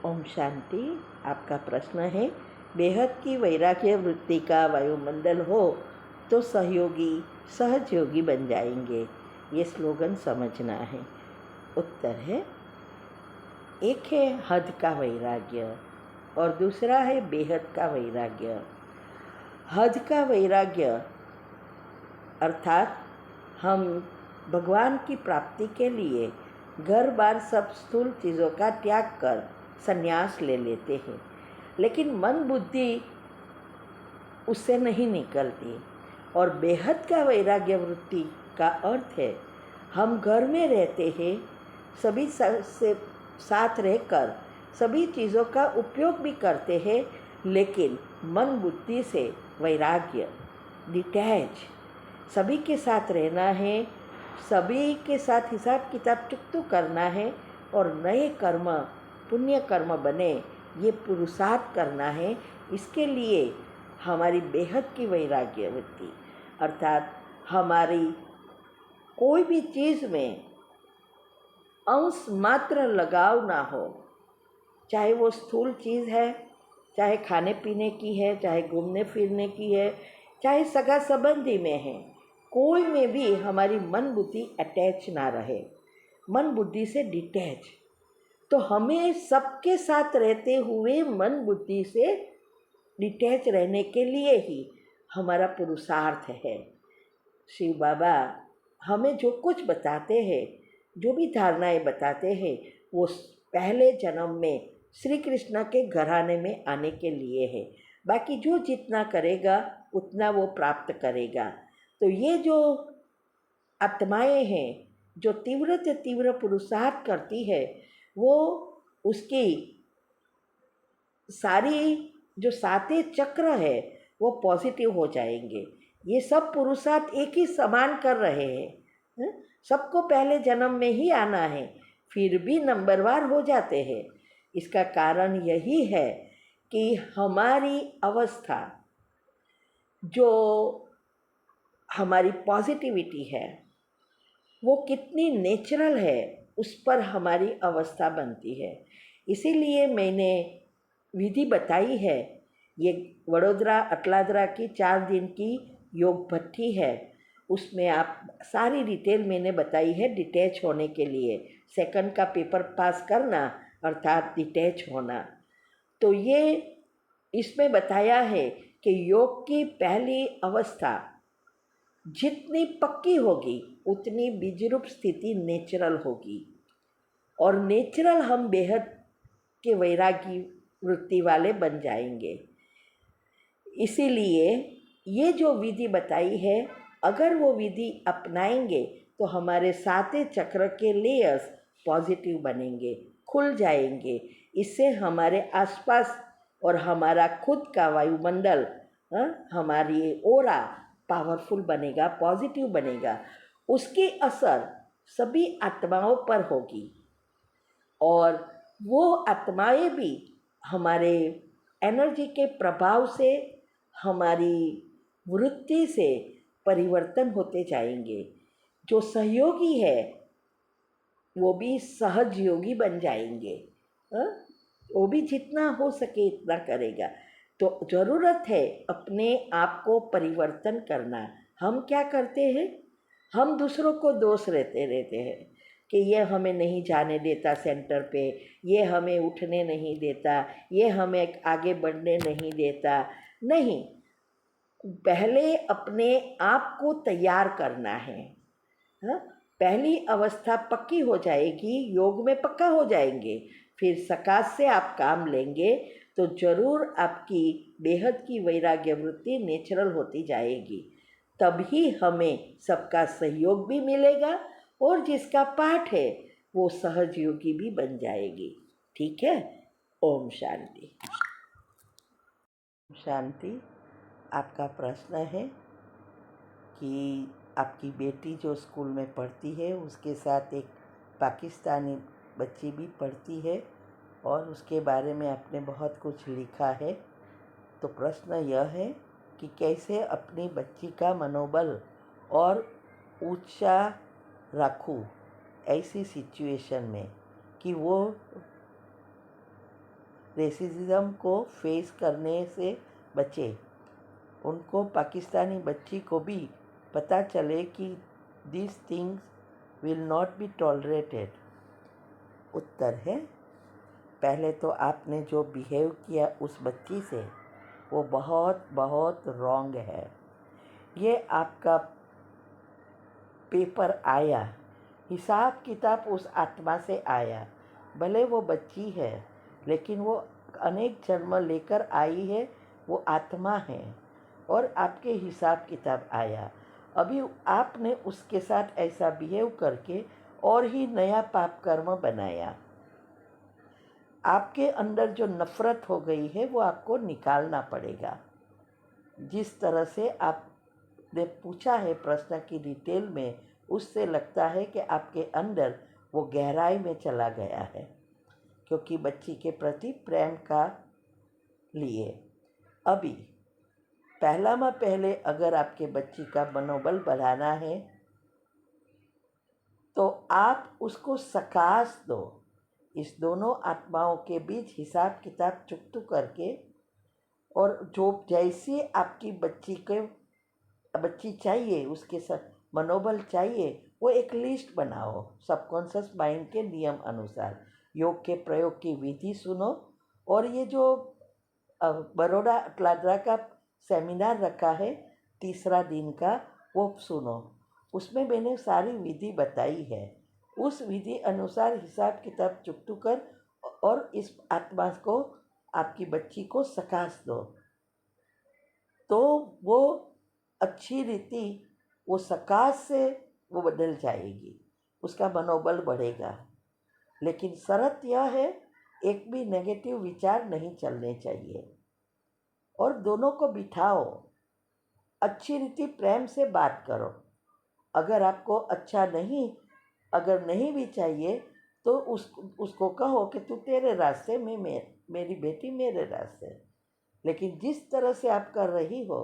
ओम शांति। आपका प्रश्न है, बेहद की वैराग्य वृत्ति का वायुमंडल हो तो सहयोगी सहजयोगी बन जाएंगे। ये स्लोगन समझना है। उत्तर है, एक है हद का वैराग्य और दूसरा है बेहद का वैराग्य। हद का वैराग्य अर्थात हम भगवान की प्राप्ति के लिए घर बार सब स्थूल चीज़ों का त्याग कर संन्यास ले लेते हैं, लेकिन मन बुद्धि उससे नहीं निकलती। और बेहद का वैराग्य वृत्ति का अर्थ है, हम घर में रहते हैं, सभी से साथ रहकर सभी चीज़ों का उपयोग भी करते हैं, लेकिन मन बुद्धि से वैराग्य, डिटैच, सभी के साथ रहना है, सभी के साथ हिसाब किताब चुकतू करना है और नए कर्म पुण्य कर्म बने, ये पुरुषार्थ करना है। इसके लिए हमारी बेहद की वैराग्य वृत्ति अर्थात हमारी कोई भी चीज़ में अंश मात्र लगाव ना हो, चाहे वो स्थूल चीज़ है, चाहे खाने पीने की है, चाहे घूमने फिरने की है, चाहे सगा संबंधी में है, कोई में भी हमारी मन बुद्धि अटैच ना रहे, मन बुद्धि से डिटैच। तो हमें सबके साथ रहते हुए मन बुद्धि से डिटैच रहने के लिए ही हमारा पुरुषार्थ है। शिव बाबा हमें जो कुछ बताते हैं, जो भी धारणाएं बताते हैं, वो पहले जन्म में श्री कृष्ण के घराने में आने के लिए है। बाकी जो जितना करेगा उतना वो प्राप्त करेगा। तो ये जो आत्माएं हैं जो तीव्र से तीव्र पुरुषार्थ करती है, वो उसकी सारी जो साते चक्र है वो पॉजिटिव हो जाएंगे। ये सब पुरुषार्थ एक ही समान कर रहे हैं। सबको पहले जन्म में ही आना है, फिर भी नंबरवार हो जाते हैं। इसका कारण यही है कि हमारी अवस्था, जो हमारी पॉजिटिविटी है, वो कितनी नेचुरल है, उस पर हमारी अवस्था बनती है। इसीलिए मैंने विधि बताई है। ये वडोदरा अटलादरा की 4 दिन की योग भट्ठी है, उसमें आप सारी डिटेल मैंने बताई है डिटैच होने के लिए। सेकंड का पेपर पास करना अर्थात डिटैच होना। तो ये इसमें बताया है कि योग की पहली अवस्था जितनी पक्की होगी उतनी बीजरूप स्थिति नेचुरल होगी, और नेचुरल हम बेहद के वैरागी वृत्ति वाले बन जाएंगे। इसीलिए ये जो विधि बताई है, अगर वो विधि अपनाएंगे तो हमारे साते चक्र के लेयर्स पॉजिटिव बनेंगे, खुल जाएंगे। इससे हमारे आसपास और हमारा खुद का वायुमंडल, हमारी ओरा पावरफुल बनेगा, पॉजिटिव बनेगा। उसकी असर सभी आत्माओं पर होगी और वो आत्माएं भी हमारे एनर्जी के प्रभाव से, हमारी वृत्ति से परिवर्तन होते जाएंगे। जो सहयोगी है वो भी सहज योगी बन जाएंगे। वो भी जितना हो सके इतना करेगा। तो ज़रूरत है अपने आप को परिवर्तन करना। हम क्या करते हैं, हम दूसरों को दोष रहते हैं कि ये हमें नहीं जाने देता सेंटर पे, ये हमें उठने नहीं देता, ये हमें आगे बढ़ने नहीं देता। नहीं, पहले अपने आप को तैयार करना है। पहली अवस्था पक्की हो जाएगी, योग में पक्का हो जाएंगे, फिर सकाश से आप काम लेंगे तो ज़रूर आपकी बेहद की वैराग्य वृत्ति नेचुरल होती जाएगी। तभी हमें सबका सहयोग भी मिलेगा और जिसका पाठ है वो सहज योगी भी बन जाएगी। ठीक है। ओम शांति। शांति। आपका प्रश्न है कि आपकी बेटी जो स्कूल में पढ़ती है उसके साथ एक पाकिस्तानी बच्ची भी पढ़ती है और उसके बारे में आपने बहुत कुछ लिखा है। तो प्रश्न यह है कि कैसे अपनी बच्ची का मनोबल और ऊंचा रखूं ऐसी सिचुएशन में कि वो रेसिज्म को फेस करने से बचे। उनको पाकिस्तानी बच्ची को भी पता चले कि this things will not be tolerated. उत्तर है, पहले तो आपने जो बिहेव किया उस बच्ची से वो बहुत बहुत रॉन्ग है। ये आपका पेपर आया, हिसाब किताब उस आत्मा से आया। भले वो बच्ची है लेकिन वो अनेक जन्म लेकर आई है, वो आत्मा है और आपके हिसाब किताब आया। अभी आपने उसके साथ ऐसा बिहेव करके और ही नया पाप कर्म बनाया। आपके अंदर जो नफ़रत हो गई है वो आपको निकालना पड़ेगा। जिस तरह से आपने पूछा है प्रश्न की डिटेल में, उससे लगता है कि आपके अंदर वो गहराई में चला गया है, क्योंकि बच्ची के प्रति प्रेम का लिए। अभी पहले अगर आपके बच्ची का मनोबल बढ़ाना है तो आप उसको सकाश दो। इस दोनों आत्माओं के बीच हिसाब किताब चुकतू करके, और जो जैसी आपकी बच्ची चाहिए, उसके साथ मनोबल चाहिए, वो एक लिस्ट बनाओ सबकॉन्शियस माइंड के नियम अनुसार। योग के प्रयोग की विधि सुनो, और ये जो बड़ौदा अटलादरा का सेमिनार रखा है 3 दिन का, वो सुनो। उसमें मैंने सारी विधि बताई है। उस विधि अनुसार हिसाब किताब चुकतू कर और इस आत्मा को, आपकी बच्ची को सकाश दो, तो वो अच्छी रीति वो सकाश से वो बदल जाएगी, उसका मनोबल बढ़ेगा। लेकिन शर्त यह है, एक भी नेगेटिव विचार नहीं चलने चाहिए। और दोनों को बिठाओ, अच्छी रीति प्रेम से बात करो। अगर आपको अगर नहीं भी चाहिए तो उसको कहो कि तू तेरे रास्ते में, मेरी बेटी मेरे रास्ते। लेकिन जिस तरह से आप कर रही हो,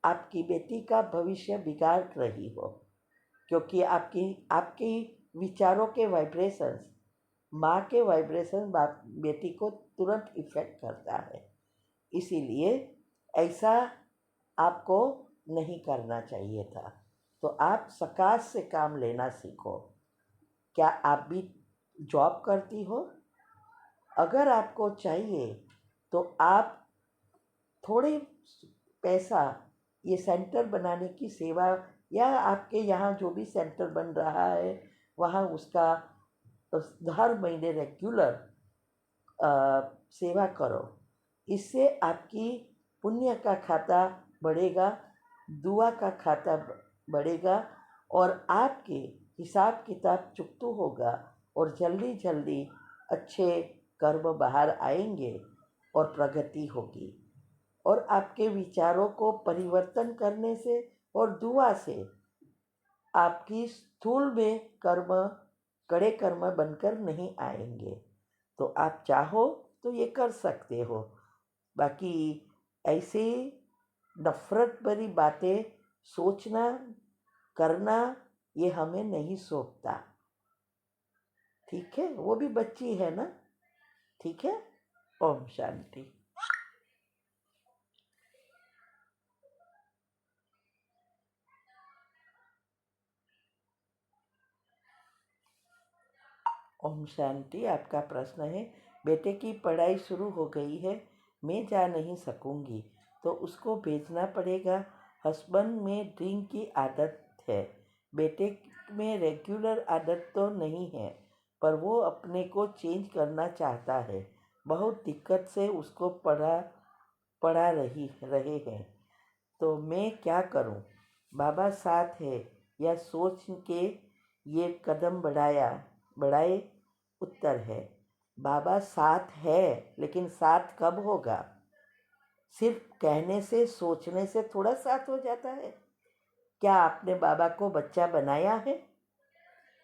आपकी बेटी का भविष्य बिगाड़ रही हो, क्योंकि आपकी विचारों के वाइब्रेशंस, माँ के वाइब्रेशन बेटी को तुरंत इफेक्ट करता है। इसीलिए ऐसा आपको नहीं करना चाहिए था। तो आप सकाश से काम लेना सीखो। क्या आप भी जॉब करती हो? अगर आपको चाहिए तो आप थोड़े पैसा ये सेंटर बनाने की सेवा, या आपके यहाँ जो भी सेंटर बन रहा है वहाँ उसका हर महीने रेगुलर सेवा करो। इससे आपकी पुण्य का खाता बढ़ेगा, दुआ का खाता बढ़ेगा, और आपके हिसाब किताब चुकतू होगा, और जल्दी जल्दी अच्छे कर्म बाहर आएंगे और प्रगति होगी। और आपके विचारों को परिवर्तन करने से और दुआ से आपकी स्थूल में कड़े कर्म बनकर नहीं आएंगे। तो आप चाहो तो ये कर सकते हो। बाकी ऐसे नफरत भरी बातें सोचना करना ये हमें नहीं सौंपता। ठीक है, वो भी बच्ची है ना। ठीक है, ओम शांति। ओम शांति। आपका प्रश्न है, बेटे की पढ़ाई शुरू हो गई है, मैं जा नहीं सकूंगी तो उसको भेजना पड़ेगा। हस्बैंड में ड्रिंक की आदत है, बेटे में रेगुलर आदत तो नहीं है, पर वो अपने को चेंज करना चाहता है। बहुत दिक्कत से उसको पढ़ा रहे हैं, तो मैं क्या करूं? बाबा साथ है या सोच के ये कदम बढ़ाए? उत्तर है, बाबा साथ है, लेकिन साथ कब होगा? सिर्फ कहने से, सोचने से थोड़ा साथ हो जाता है? क्या आपने बाबा को बच्चा बनाया है?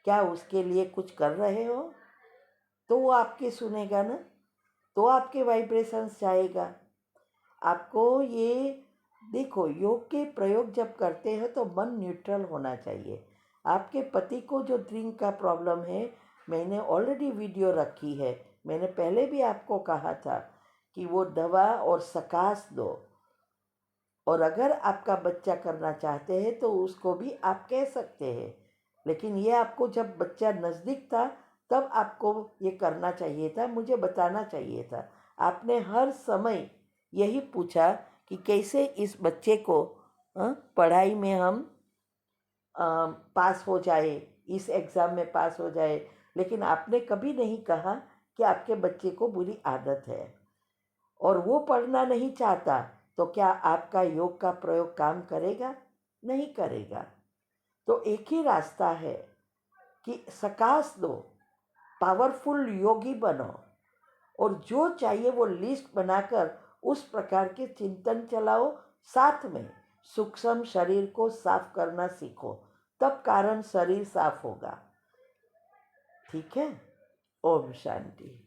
क्या उसके लिए कुछ कर रहे हो? तो वो आपके सुनेगा ना, तो आपके वाइब्रेशंस जाएगा। आपको ये देखो, योग के प्रयोग जब करते हैं तो मन न्यूट्रल होना चाहिए। आपके पति को जो ड्रिंक का प्रॉब्लम है, मैंने ऑलरेडी वीडियो रखी है, मैंने पहले भी आपको कहा था कि वो दवा और सकाश दो। और अगर आपका बच्चा करना चाहते हैं तो उसको भी आप कह सकते हैं, लेकिन ये आपको जब बच्चा नज़दीक था तब आपको ये करना चाहिए था, मुझे बताना चाहिए था। आपने हर समय यही पूछा कि कैसे इस बच्चे को पढ़ाई में हम पास हो जाए, इस एग्ज़ाम में पास हो जाए, लेकिन आपने कभी नहीं कहा कि आपके बच्चे को बुरी आदत है और वो पढ़ना नहीं चाहता, तो क्या आपका योग का प्रयोग काम करेगा? नहीं करेगा। तो एक ही रास्ता है कि सकाश दो, पावरफुल योगी बनो और जो चाहिए वो लिस्ट बनाकर उस प्रकार के चिंतन चलाओ। साथ में सूक्ष्म शरीर को साफ करना सीखो, तब कारण शरीर साफ होगा। ठीक है। ओम शांति।